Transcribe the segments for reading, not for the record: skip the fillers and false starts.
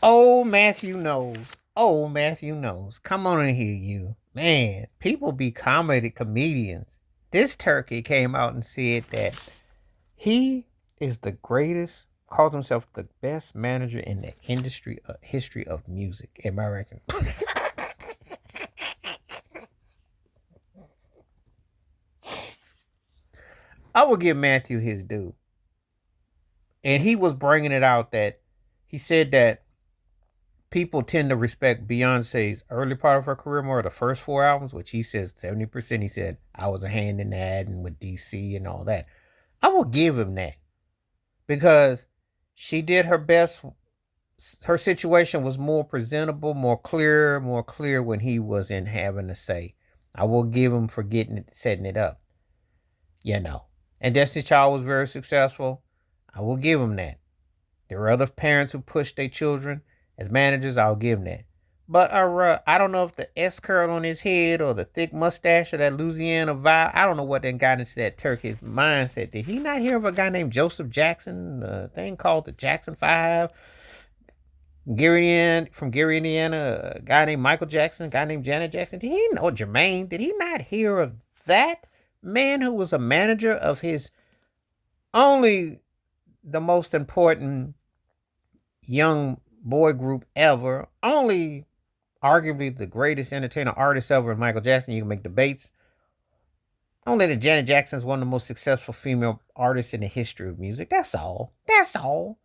Oh, Matthew knows. Oh, Matthew knows. Come on in here, you. Man, people be comedians. This turkey came out and said that he is the greatest, calls himself the best manager in the history of music. Am I reckon? I will give Matthew his due. And he was bringing it out that he said that people tend to respect Beyonce's early part of her career more, the first four albums, which he says 70%. He said, I was a hand in that and with DC and all that. I will give him that because she did her best. Her situation was more presentable, more clear when he was in having to say. I will give him for setting it up, you know. And Destiny's Child was very successful. I will give him that. There are other parents who push their children as managers. I'll give him that. But I don't know if the S curl on his head or the thick mustache or that Louisiana vibe. I don't know what then got into that Turkish mindset. Did he not hear of a guy named Joseph Jackson? A thing called the Jackson Five. From Gary, Indiana. A guy named Michael Jackson. A guy named Janet Jackson. Did he know Jermaine? Did he not hear of that man who was a manager of his only the most important young boy group ever, only arguably the greatest entertainer artist ever, Michael Jackson. You can make debates. Only that Janet Jackson is one of the most successful female artists in the history of music. That's all. That's all.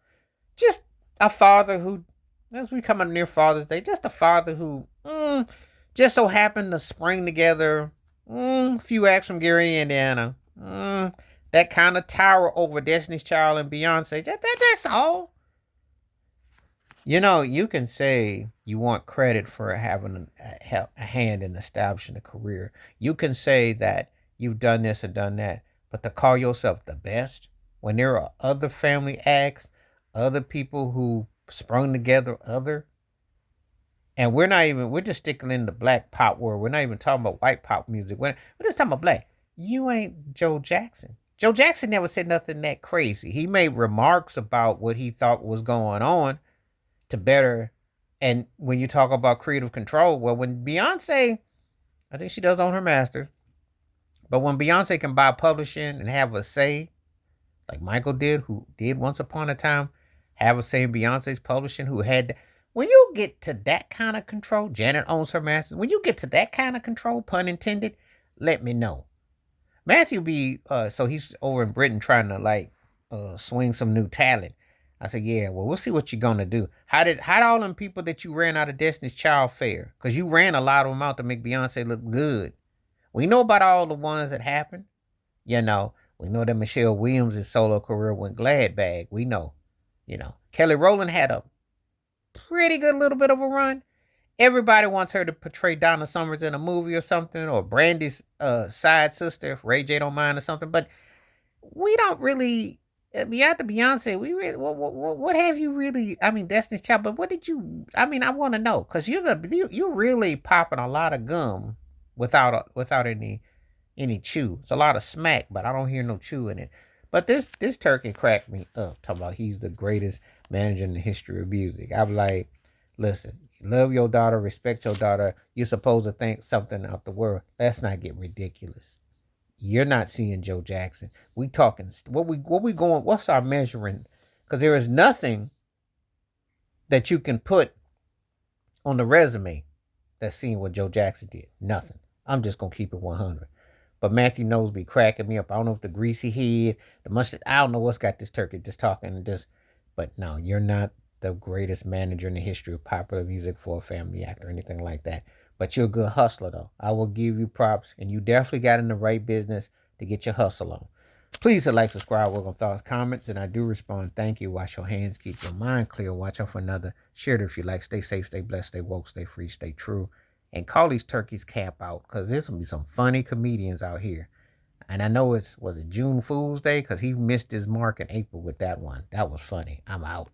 Just a father who, as we come up near Father's Day, just a father who just so happened to spring together a few acts from Gary, Indiana. That kind of tower over Destiny's Child and Beyonce. That's all. You know, you can say you want credit for having a hand in establishing a career. You can say that you've done this and done that. But to call yourself the best when there are other family acts, other people who sprung together, and we're just sticking in the black pop world. We're not even talking about white pop music. We're just talking about black. You ain't Joe Jackson. Joe Jackson never said nothing that crazy. He made remarks about what he thought was going on to better. And when you talk about creative control, well, when Beyonce, I think she does own her master, but when Beyonce can buy publishing and have a say, like Michael did, who did once upon a time have a say in Beyonce's publishing, who had, when you get to that kind of control, Janet owns her masters. When you get to that kind of control, pun intended, let me know. Matthew B. So he's over in Britain trying to swing some new talent. I said, yeah, well, we'll see what you're gonna do. How did all them people that you ran out of Destiny's Child fare? Because you ran a lot of them out to make Beyonce look good. We know about all the ones that happened. You know, we know that Michelle Williams' solo career went glad bag. We know. You know, Kelly Rowland had a pretty good little bit of a run. Everybody wants her to portray Donna Summers in a movie or something, or Brandy's side sister, if Ray J don't mind or something. But we don't really, beyond the Beyonce, we really, what have you really? I mean, Destiny's Child. But what did you? I mean, I want to know because you're really popping a lot of gum without any chew. It's a lot of smack, but I don't hear no chew in it. But this turkey cracked me up. Talking about he's the greatest manager in the history of music. I was like, listen, love your daughter, respect your daughter. You're supposed to think something out the world. Let's not get ridiculous. You're not seeing Joe Jackson. We talking what we going? What's our measuring? Because there is nothing that you can put on the resume that's seeing what Joe Jackson did. Nothing. I'm just gonna keep it 100. But Matthew knows be cracking me up. I don't know if the greasy head, the mustard. I don't know what's got this turkey just talking and just. But no, you're not the greatest manager in the history of popular music for a family act or anything like that. But you're a good hustler, though. I will give you props, and you definitely got in the right business to get your hustle on. Please hit like, subscribe, welcome thoughts, comments, and I do respond. Thank you. Wash your hands, keep your mind clear. Watch out for another. Share it if you like. Stay safe, stay blessed, stay woke, stay free, stay true. And call these turkeys cap out because there's going to be some funny comedians out here. And I know was it June Fool's Day? Because he missed his mark in April with that one. That was funny. I'm out.